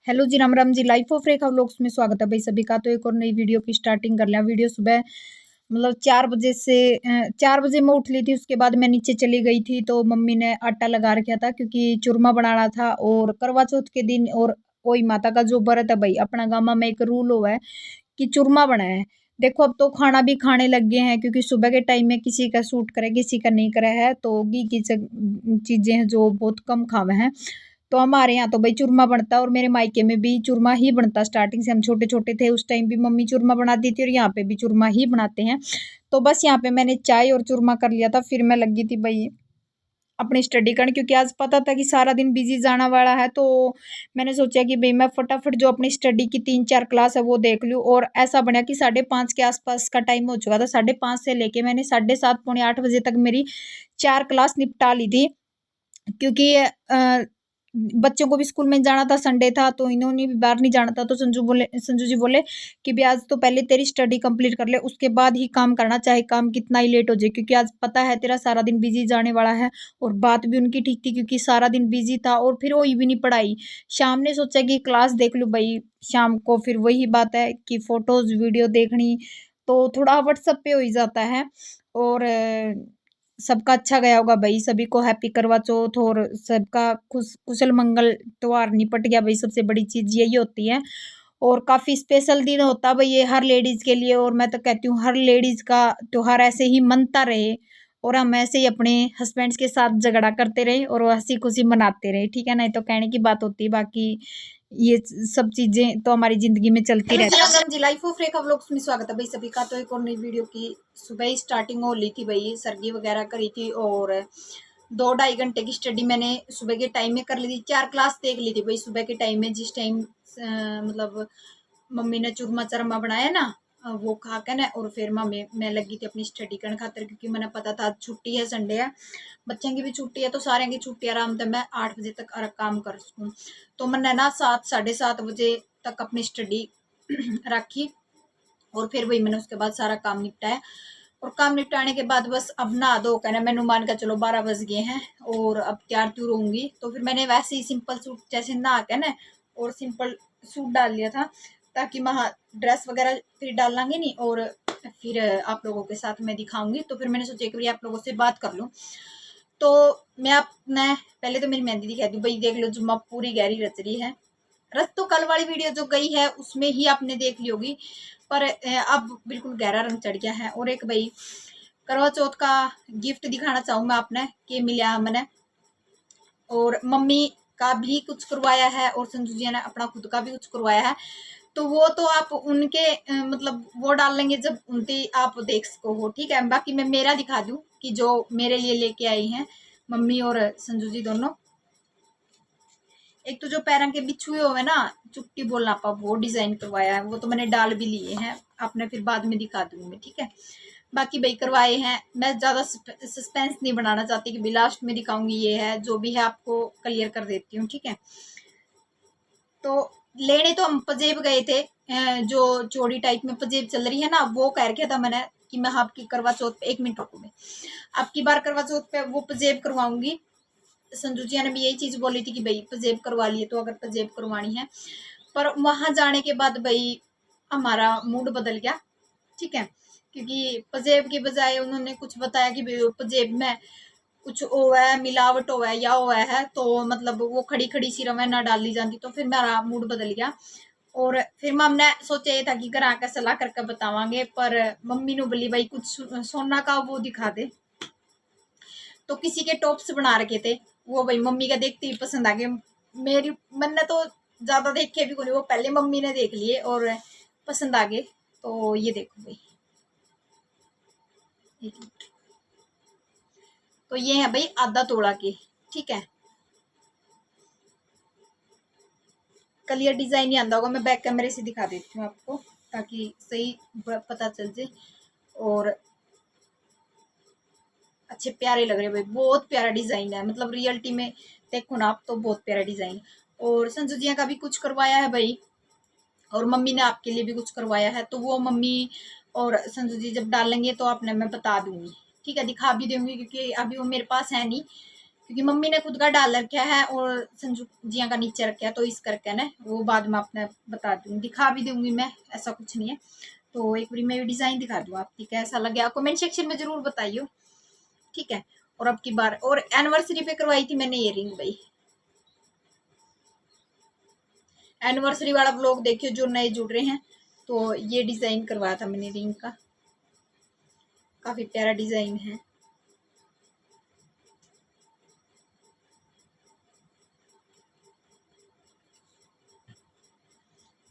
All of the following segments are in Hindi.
हेलो जी, Ram Ram ji. Life of Rekha vlogs में स्वागत है भाई सभी का। तो एक और नई वीडियो की स्टार्टिंग कर लिया। वीडियो सुबह मतलब 4 बजे से 4 बजे मैं उठ ली थी। उसके बाद मैं नीचे चली गई थी तो मम्मी ने आटा लगा रखा था क्योंकि चूरमा बनाना था और करवा चौथ के दिन और कोई माता का जो व्रत है भाई, अपना गाँव में एक रूल हुआ है कि चूरमा बनाए। देखो अब तो खाना भी खाने लग गए हैं क्योंकि सुबह के टाइम में किसी का सूट करे किसी का नहीं करे है, तो घी की चीजें हैं जो बहुत कम खावे हैं। तो हमारे यहाँ तो भाई चूरमा बनता है और मेरे मायके में भी चूरमा ही बनता। स्टार्टिंग से हम छोटे छोटे थे उस टाइम भी मम्मी चूरमा बनाती थी और यहाँ पे भी चूरमा ही बनाते हैं। तो बस यहाँ पे मैंने चाय और चूरमा कर लिया था, फिर मैं लगी थी भाई अपनी स्टडी करने क्योंकि आज पता था कि सारा दिन बिजी जाना वाला है। तो मैंने सोचा कि भाई मैं फटाफट जो अपनी स्टडी की 3-4 क्लास है वो देख लूँ। और ऐसा बना कि 5:30 के आसपास का टाइम हो चुका था। 5:30 से लेके मैंने 7:30 पौने 8 बजे तक मेरी 4 क्लास निपटा ली थी क्योंकि बच्चों को भी स्कूल में जाना था, संडे था तो इन्होंने भी बाहर नहीं जाना था। तो संजू जी बोले कि भी आज तो पहले तेरी स्टडी कंप्लीट कर ले, उसके बाद ही काम करना, चाहे काम कितना ही लेट हो जाए, क्योंकि आज पता है तेरा सारा दिन बिजी जाने वाला है। और बात भी उनकी ठीक थी क्योंकि सारा दिन बिजी था और फिर वही भी नहीं पढ़ाई। शाम ने सोचा कि क्लास देख लूँ भाई, शाम को फिर वही बात है कि फोटोज वीडियो देखनी तो थोड़ा व्हाट्सएप पे हो ही जाता है। और सबका अच्छा गया होगा भाई, सभी को हैप्पी करवा चौथ और सबका कुशल मंगल त्योहार निपट गया भाई। सबसे बड़ी चीज यही होती है और काफी स्पेशल दिन होता है भाई ये हर लेडीज के लिए। और मैं तो कहती हूँ हर लेडीज का त्योहार ऐसे ही मनता रहे और हम ऐसे ही अपने हस्बैंड्स के साथ झगड़ा करते रहे और वो हंसी खुशी मनाते रहे, ठीक है। नहीं तो कहने की बात होती है, बाकी ये सब चीजें तो हमारी जिंदगी में चलती रहती है। जी, लाइफ ऑफ रेखा व्लॉग्स में स्वागत है भाई सभी का। तो एक और नई वीडियो की सुबह ही स्टार्टिंग हो ली थी भाई, सरगी वगैरह करी थी और 2-2.5 घंटे की स्टडी मैंने सुबह के टाइम में कर ली थी। 4 क्लास देख ली थी भाई सुबह के टाइम में, जिस टाइम मतलब मम्मी ने चूरमा चरमा बनाया ना, वो खा के ना और फिर मम्मी मैं लगी थी अपनी स्टडी करने खातर क्योंकि मैंने पता था छुट्टी है, संडे है, बच्चों की भी छुट्टी है तो सारे की छुट्टी आराम से मैं 8 बजे तक काम कर सकूँ। तो मैंने ना 7-7:30 बजे तक अपनी स्टडी रखी और फिर वही मैंने उसके बाद सारा काम निपटाया। और काम निपटाने के बाद बस अब नहा धो कर मैंने मान कर चलो 12 बज गए हैं और अब तैयार त्यूर होंगी। तो फिर मैंने वैसे ही सिंपल सूट जैसे नहा के ना और सिंपल सूट डाल लिया था ताकि मैं ड्रेस वगैरह फिर डाल लांगे नहीं और फिर आप लोगों के साथ मैं दिखाऊंगी। तो फिर मैंने सोचा कि आप लोगों से बात कर लूँ। तो मैं पहले तो मेरी मेहंदी दिखा दी भाई, देख लो जुम्मा पूरी गहरी रच रही है। रच तो कल वाली वीडियो जो गई है उसमें ही आपने देख ली होगी, पर अब बिल्कुल गहरा रंग चढ़ गया है। और एक भाई करवा चौथ का गिफ्ट दिखाना चाहूँ मैं आपने कि मिला मैंने, और मम्मी का भी कुछ करवाया है और संजू जी ने अपना खुद का भी कुछ करवाया है। तो वो तो आप उनके मतलब वो डाल लेंगे जब उनके आप देख सको हो, ठीक है। बाकी मैं मेरा दिखा दूं कि जो मेरे लिए लेके आई हैं मम्मी और संजू जी दोनों। एक तो जो पैरों के बिछुए हुए ना, चुट्टी बोलना पा, वो डिजाइन करवाया है, वो तो मैंने डाल भी लिए हैं, आपने फिर बाद में दिखा दूंगी मैं, ठीक है। बाकी भाई करवाए हैं, मैं ज्यादा सस्पेंस नहीं बनाना चाहती कि भी लास्ट में दिखाऊंगी ये है, जो भी है आपको क्लियर कर देती हूँ, ठीक है। तो लेने तो हम पजेब गए थे, जो चौड़ी टाइप में पजेब चल रही है ना, वो कह रखा था मैंने कि मैं आपकी करवा चौथ पे 1 मिनट रुको, मैं आपकी बार करवा चौथ पे वो पजेब करवाऊंगी। संजू जी ने भी यही चीज बोली थी कि भाई पजेब करवा लिए तो अगर पजेब करवानी है। पर वहां जाने के बाद भाई हमारा मूड बदल गया, ठीक है, क्योंकि पजेब के बजाय उन्होंने कुछ बताया कि भाई पजेब में कुछ हुआ है, मिलावट हुआ है या हुआ है, तो मतलब वो खड़ी खड़ी सी रवा ना डाली जाती। तो फिर मेरा मूड बदल गया और फिर हमने सोचा ये था कि घर आकर सलाह करके बतावांगे, पर मम्मी ने बोली भाई कुछ सोना का वो दिखा दे। तो किसी के टॉप्स बना रखे थे, वो भाई मम्मी का देखते ही पसंद आ गए। मेरी मैंने तो ज्यादा देखे भी कोई, वो पहले मम्मी ने देख लिए और पसंद आ गए। तो ये देखो भाई, एक मिनट, तो ये है भाई आधा तोड़ा के, ठीक है। क्लियर डिजाइन नहीं आता होगा, मैं बैक कैमरे से दिखा देती हूँ आपको ताकि सही पता चल जाए। और अच्छे प्यारे लग रहे हैं भाई, बहुत प्यारा डिजाइन है, मतलब रियलिटी में देखो ना आप तो बहुत प्यारा डिजाइन। और संजू जी का भी कुछ करवाया है भाई और मम्मी ने आपके लिए भी कुछ करवाया है, तो वो मम्मी और संजू जी जब डालेंगे तो आपने मैं बता दूंगी, ठीक है, दिखा भी दूंगी क्योंकि अभी वो मेरे पास है नहीं। क्योंकि मम्मी ने खुद का डाल रखा है और संजू जिया का नीचे रखा है, तो इस करके ना वो बाद में आपने बता दूंगी, दिखा भी दूंगी मैं, ऐसा कुछ नहीं है। तो एक बार मैं डिजाइन दिखा दूँ आपकी, कैसा लगे कमेंट सेक्शन में जरूर बताइयो, ठीक है। और अब की बार और एनिवर्सरी पे करवाई थी मैंने ये रिंग भाई, एनिवर्सरी वाला ब्लॉग देखियो जो नए जुड़ रहे हैं। तो ये डिजाइन करवाया था मैंने रिंग का, काफी प्यारा डिजाइन है।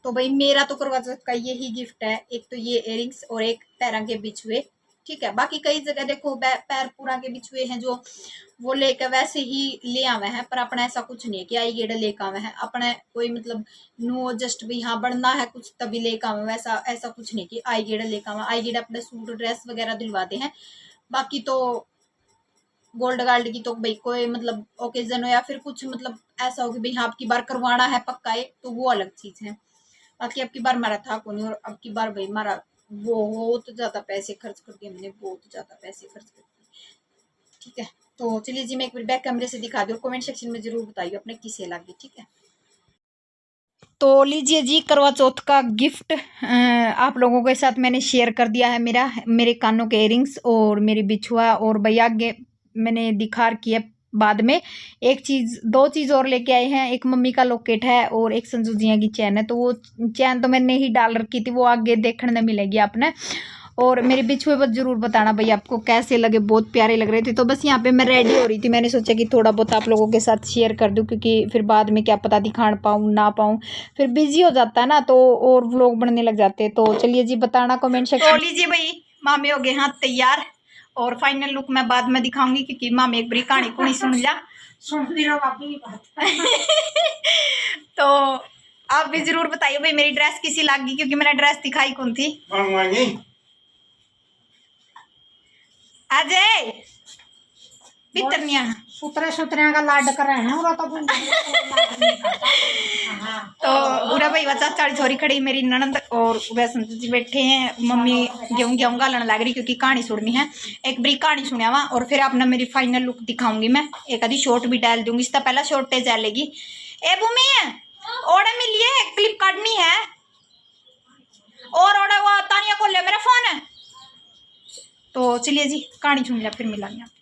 तो भाई मेरा तो करवा चौथ का यही गिफ्ट है, एक तो ये इयरिंग्स और एक पैरों के बिछुए, ठीक है। बाकी कई जगह देखो पैर पूरा के बिछुए हैं जो वो लेकर वैसे ही ले आवे हैं, पर अपना ऐसा कुछ नहीं है कि आई गेड़ लेकर आवे हैं अपने, कोई मतलब नो जस्ट भी हाँ बनना है कुछ तभी लेकर आवे, वैसा ऐसा कुछ नहीं कि आई गेड़ लेकर आवे। आई गेड़ अपने सूट ड्रेस वगैरह दिलवाते हैं, बाकी तो गोल्ड गाल्ड की तो भाई कोई मतलब ओकेजन हो या फिर कुछ मतलब ऐसा हो कि भाई हाँ आपकी बार करवाना है पक्का है, तो वो अलग चीज है। बाकी अब की बार मारा था कौन, और अब की बार भाई मारा बहुत ज्यादा पैसे खर्च कर दिए हमने, बहुत ज्यादा पैसे खर्च कर दिए, ठीक है। तो चलिए जी मैं एक बार बैक कैमरे से दिखा दूँ, कमेंट सेक्शन में जरूर बताइए अपने किसे लगी, ठीक है। तो लीजिए जी करवा चौथ का गिफ्ट आप लोगों के साथ मैंने शेयर कर दिया है, मेरे कानों के इयरिंग्स और मेरी बिछुआ, और भैया आगे मैंने दिखा रखी है। बाद में एक चीज दो चीज और लेके आए हैं, एक मम्मी का लॉकेट है और एक संजू जिया की चैन है। तो वो चैन तो मैंने ही डाल रखी थी, वो आगे देखने मिलेगी आपने। और मेरे बिछुए पर जरूर बताना भाई आपको कैसे लगे, बहुत प्यारे लग रहे थे। तो बस यहाँ पे मैं रेडी हो रही थी, मैंने सोचा कि थोड़ा बहुत आप लोगों के साथ शेयर कर दूं, क्योंकि फिर बाद में क्या पता दिखा पाऊँ ना पाऊँ, फिर बिजी हो जाता है ना तो और व्लॉग बनने लग जाते हैं। तो चलिए जी बताना कमेंट सेक्शन। तो लीजिए भाई मामी हो गए हाँ तैयार, और फाइनल लुक मैं बाद में दिखाऊंगी, क्योंकि मामी एक बड़ी कहानी को नहीं सुन जा तो आप भी जरूर बताइए भाई मेरी ड्रेस किसी लगी, क्योंकि मैंने ड्रेस दिखाई कौन थी। अजय पितरनिया सुतरे का लाड कर रहे हैं तो पूरा भाई बच्चा चाली छोरी खड़ी मेरी ननद और वैसे जी बैठे हैं, मम्मी गेहूं गालन लग रही क्योंकि कहानी सुननी है। एक बड़ी कहानी सुनिया वा और फिर अपना मेरी फाइनल लुक दिखाऊंगी मैं, एक आधी शॉर्ट भी डाल दूंगी, इसका पहला शॉर्टेज चलेगी। ए भूमि ओड़ा मिलिए क्लिप काटनी है, और ओड़ा वो तानिया को ले मेरा फोन है। तो चलिए जी कहानी सुन लिया फिर मिलेंगे आपसे।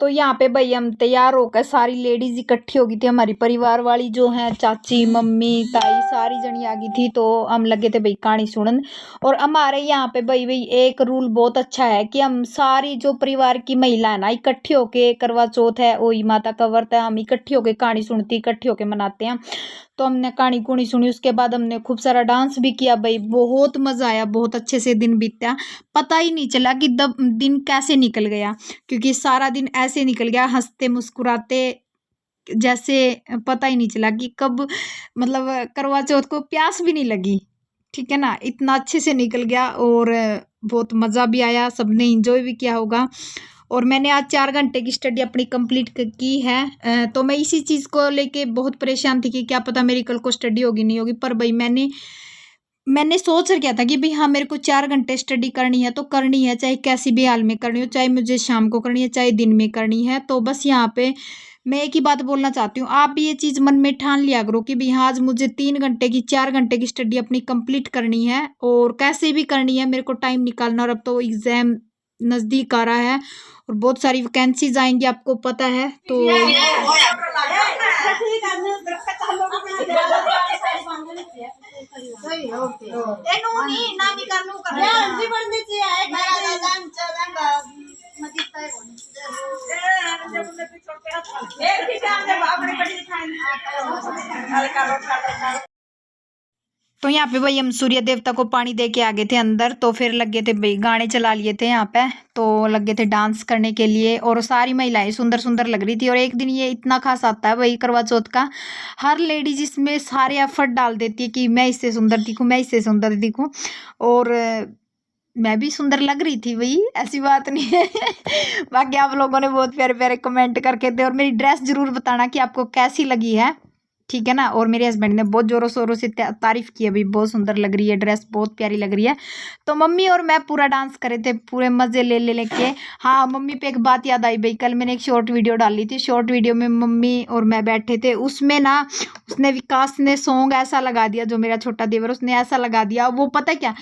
तो यहाँ पे भाई हम तैयार होकर सारी लेडीज इकट्ठी हो गई थी, हमारी परिवार वाली जो है चाची मम्मी ताई सारी जनी आ गई थी। तो हम लगे थे भाई कहानी सुनन। और हमारे यहाँ पे भाई एक रूल बहुत अच्छा है कि हम सारी जो परिवार की महिला है ना इकट्ठी होके, करवा चौथ है वही माता का व्रत है, हम इकट्ठी होके कहानी सुनती इकट्ठी होके मनाते हैं। तो हमने कहानी कुणी सुनी, उसके बाद हमने खूब सारा डांस भी किया भाई, बहुत मजा आया, बहुत अच्छे से दिन बीता, पता ही नहीं चला कि दिन कैसे निकल गया, क्योंकि सारा दिन ऐसे निकल गया हंसते मुस्कुराते, जैसे पता ही नहीं चला कि कब मतलब करवा चौथ को प्यास भी नहीं लगी, ठीक है ना, इतना अच्छे से निकल गया। और बहुत मज़ा भी आया, सबने इंजॉय भी किया होगा। और मैंने आज 4 घंटे की स्टडी अपनी कंप्लीट की है। तो मैं इसी चीज़ को लेके बहुत परेशान थी कि क्या पता मेरी कल को स्टडी होगी नहीं होगी, पर भाई मैंने सोच रखा था कि भाई हाँ मेरे को 4 घंटे स्टडी करनी है तो करनी है, चाहे कैसी भी हाल में करनी हो, चाहे मुझे शाम को करनी है चाहे दिन में करनी है। तो बस यहाँ पे मैं एक ही बात बोलना चाहती हूँ, आप भी ये चीज़ मन में ठान लिया करो कि भाई हाँ आज मुझे 3 घंटे की 4 घंटे की स्टडी अपनी कंप्लीट करनी है, और कैसे भी करनी है, मेरे को टाइम निकालना। और अब तो एग्ज़ाम नज़दीक आ रहा है और बहुत सारी वैकेंसीज आएंगी, आपको पता है। तो तो यहाँ पे भाई हम सूर्य देवता को पानी दे के आ गए थे अंदर, तो फिर लगे थे भाई गाने चला लिए थे यहाँ पे, तो लगे थे डांस करने के लिए, और सारी महिलाएं सुंदर सुंदर लग रही थी। और एक दिन ये इतना खास आता है भाई करवा चौथ का, हर लेडीज इसमें सारे एफर्ट डाल देती है कि मैं इससे सुंदर दिखूँ, मैं इससे सुंदर दिखूँ, और मैं भी सुंदर लग रही थी भाई, ऐसी बात नहीं है बाकी आप लोगों ने बहुत प्यारे प्यारे कमेंट करके थे, और मेरी ड्रेस जरूर बताना कि आपको कैसी लगी है। ठीक है ना। और मेरे हस्बैंड ने बहुत ज़ोरों शोरों से तारीफ़ की है, भाई बहुत सुंदर लग रही है ड्रेस, बहुत प्यारी लग रही है। तो मम्मी और मैं पूरा डांस करे थे, पूरे मज़े ले लेके। हाँ, मम्मी पे एक बात याद आई भाई, कल मैंने एक शॉर्ट वीडियो डाली थी, शॉर्ट वीडियो में मम्मी और मैं बैठे थे, उसमें ना उसने विकास ने सॉन्ग ऐसा लगा दिया, जो मेरा छोटा देवर उसने ऐसा लगा दिया, वो पता है क्या,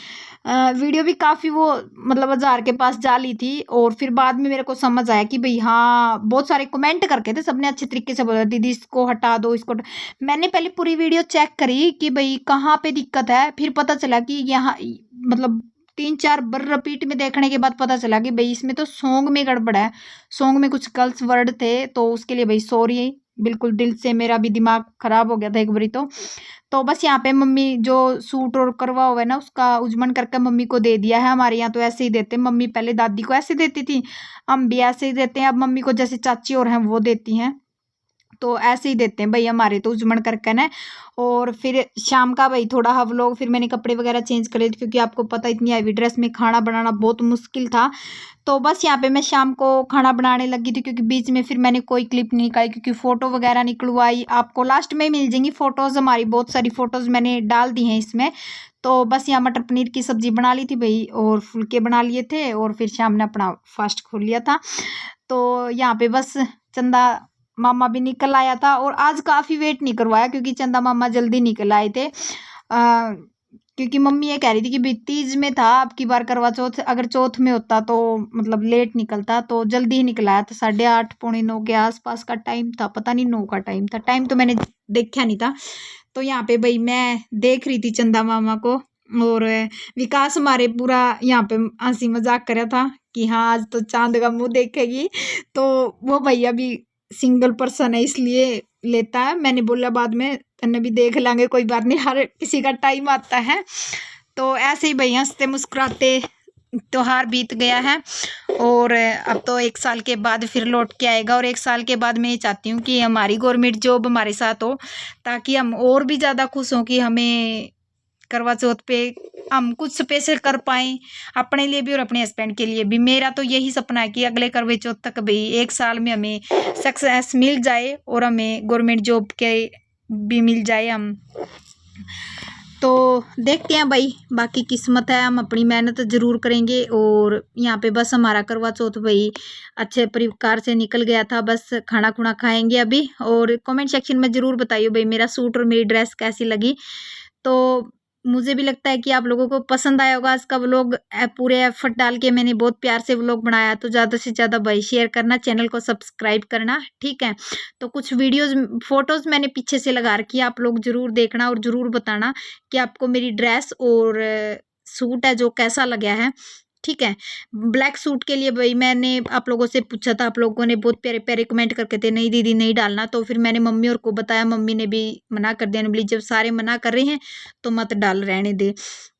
वीडियो भी काफ़ी वो मतलब 1000 के पास जा ली थी। और फिर बाद में मेरे को समझ आया कि भाई हाँ, बहुत सारे कमेंट करके थे, सबने अच्छे तरीके से बोला दीदी इसको हटा दो, इसको मैंने पहले पूरी वीडियो चेक करी कि भाई कहाँ पे दिक्कत है, फिर पता चला कि यहाँ मतलब 3-4 बार रिपीट में देखने के बाद पता चला कि भाई इसमें तो सॉन्ग में गड़बड़ है, सॉन्ग में कुछ गर्ल्स वर्ड थे। तो उसके लिए भाई सॉरी, बिल्कुल दिल से, मेरा भी दिमाग खराब हो गया था एक बारी। तो बस यहाँ पे मम्मी जो सूट और करवा हुआ है ना, उसका उजमन करके मम्मी को दे दिया है। हमारे यहाँ तो ऐसे ही देते हैं, मम्मी पहले दादी को ऐसे देती थी, हम भी ऐसे ही देते हैं। अब मम्मी को जैसे चाची और हैं वो देती हैं, तो ऐसे ही देते हैं भाई हमारे तो उजमन करके ना। और फिर शाम का भाई थोड़ा हम लोग, फिर मैंने कपड़े वगैरह चेंज करे थे, क्योंकि आपको पता इतनी हैवी ड्रेस में खाना बनाना बहुत मुश्किल था। तो बस यहाँ पे मैं शाम को खाना बनाने लगी थी, क्योंकि बीच में फिर मैंने कोई क्लिप नहीं निकाली, क्योंकि फ़ोटो वगैरह निकलवाई, आपको लास्ट में मिल जाएंगी फ़ोटोज़, हमारी बहुत सारी फ़ोटोज़ मैंने डाल दी हैं इसमें। तो बस यहाँ मटर पनीर की सब्ज़ी बना ली थी भाई, और फुलके बना लिए थे, और फिर शाम ने अपना फास्ट खोल लिया था। तो यहाँ पे बस चंदा मामा भी निकल आया था, और आज काफ़ी वेट नहीं करवाया, क्योंकि चंदा मामा जल्दी निकल आए थे। क्योंकि मम्मी ये कह रही थी कि भाई तीज में था, अब की बार करवा चौथ, अगर चौथ में होता तो मतलब लेट निकलता, तो जल्दी ही निकल आया था। 8:30 पौने 9 के आसपास का टाइम था, पता नहीं 9 का टाइम था, टाइम तो मैंने देखा नहीं था। तो यहाँ पे भाई मैं देख रही थी चंदा मामा को, और विकास हमारे पूरा यहाँ पे हंसी मजाक कर रहा था कि हाँ आज तो चांद का मुंह देखेगी। तो वो भैया भी सिंगल पर्सन है इसलिए लेता है, मैंने बोला बाद में तन्ने भी देख लेंगे, कोई बात नहीं, हर किसी का टाइम आता है। तो ऐसे ही भाई हंसते मुस्कुराते त्योहार बीत गया है, और अब तो 1 साल के बाद फिर लौट के आएगा। और 1 साल के बाद मैं ये चाहती हूँ कि हमारी गवर्नमेंट जॉब हमारे साथ हो, ताकि हम और भी ज़्यादा खुश हों कि हमें करवा चौथ पे हम कुछ स्पेशल कर पाएँ अपने लिए भी और अपने हस्बैंड के लिए भी। मेरा तो यही सपना है कि अगले करवा चौथ तक भाई 1 साल में हमें सक्सेस मिल जाए, और हमें गवर्नमेंट जॉब के भी मिल जाए हम। तो देखते हैं भाई, बाकी किस्मत है, हम अपनी मेहनत ज़रूर करेंगे। और यहाँ पे बस हमारा करवा चौथ भाई अच्छे प्रकार से निकल गया था, बस खाना खुना खाएंगे अभी। और कमेंट सेक्शन में ज़रूर बताइए भाई मेरा सूट और मेरी ड्रेस कैसी लगी। तो मुझे भी लगता है कि आप लोगों को पसंद आया होगा आज का व्लॉग, पूरे एफर्ट डाल के मैंने बहुत प्यार से व्लॉग बनाया। तो ज़्यादा से ज़्यादा भाई शेयर करना, चैनल को सब्सक्राइब करना, ठीक है। तो कुछ वीडियोस फोटोज़ मैंने पीछे से लगा रखी है, आप लोग ज़रूर देखना और ज़रूर बताना कि आपको मेरी ड्रेस और सूट है जो कैसा लगा है, ठीक है। ब्लैक सूट के लिए भाई मैंने आप लोगों से पूछा था, आप लोगों ने बहुत प्यारे प्यारे कमेंट करके थे नहीं दीदी नहीं डालना। तो फिर मैंने मम्मी और को बताया, मम्मी ने भी मना कर दिया, बोली जब सारे मना कर रहे हैं तो मत डाल, रहने दे।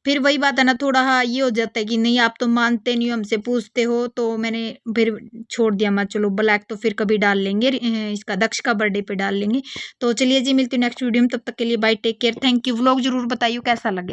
फिर वही बात है ना, थोड़ा हाँ ये हो जाता है कि नहीं आप तो मानते नहीं हो, हमसे पूछते हो, तो मैंने फिर छोड़ दिया, मैं चलो ब्लैक तो फिर कभी डाल लेंगे, इसका दक्ष का बर्थडे पे डाल लेंगे। तो चलिए जी, मिलती हूँ नेक्स्ट वीडियो में, तब तक के लिए bye, take care, thank you. Vlog जरूर बताइए कैसा लगे।